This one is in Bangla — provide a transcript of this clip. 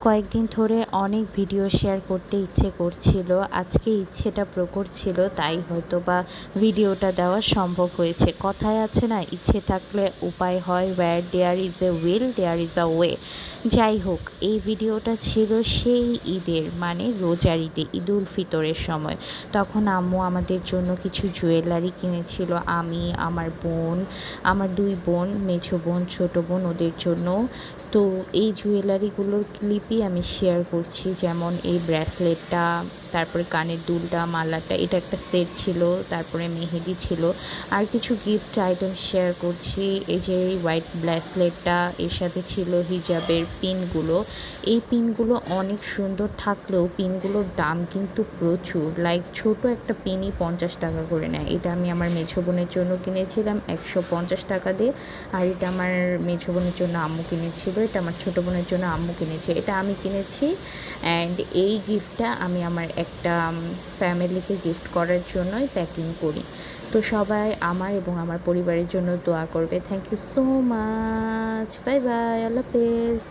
কয়েকদিন ধরে অনেক ভিডিও শেয়ার করতে ইচ্ছে করছিল, আজকে ইচ্ছেটা প্রকট ছিল, তাই হয়তো বা ভিডিওটা দেওয়া সম্ভব হয়েছে। কথায় আছে না, ইচ্ছে থাকলে উপায় হয়, where there is a will there is a way. যাই হোক, এই ভিডিওটা ছিল সেই ঈদের, মানে রোজার ঈদে, ঈদ উল ফিতরের সময়। তখন আম্মু আমাদের জন্য কিছু জুয়েলারি কিনেছিল, আমি, আমার বোন, আমার দুই বোন, মেছো বোন, ছোটো বোন, ওদের জন্য। তো এই জুয়েলারিগুলোর ক্লিপই আমি শেয়ার করছি, যেমন এই ব্রেসলেটটা, তারপরে কানের দুলটা, মালাটা, এটা একটা সেট ছিল, তারপরে মেহেদি ছিল, আর কিছু গিফট আইটেম শেয়ার করছি। এই যে হোয়াইট ব্রেসলেটটা, এর সাথে ছিল হিজাবের পিনগুলো। এই পিনগুলো অনেক সুন্দর থাকলেও পিনগুলোর দাম কিন্তু প্রচুর, লাইক ছোট একটা পিনই 50 টাকা করে নেয়। এটা আমি আমার মেছো বোনের জন্য কিনেছিলাম 150 টাকা দিয়ে, আর এটা আমার মেছো বোনের জন্য আম্মু কিনেছিল, এটা আমার ছোটো বোনের জন্য আম্মু কিনেছে, এটা আমি কিনেছি। অ্যান্ড এই গিফটটা আমি আমার একটা ফ্যামিলিকে গিফট করার জন্যই প্যাকিং করি। তো সবাই আমার এবং আমার পরিবারের জন্য দোয়া করবে। Thank you so much, bye bye, আল্লাহ হাফেজ।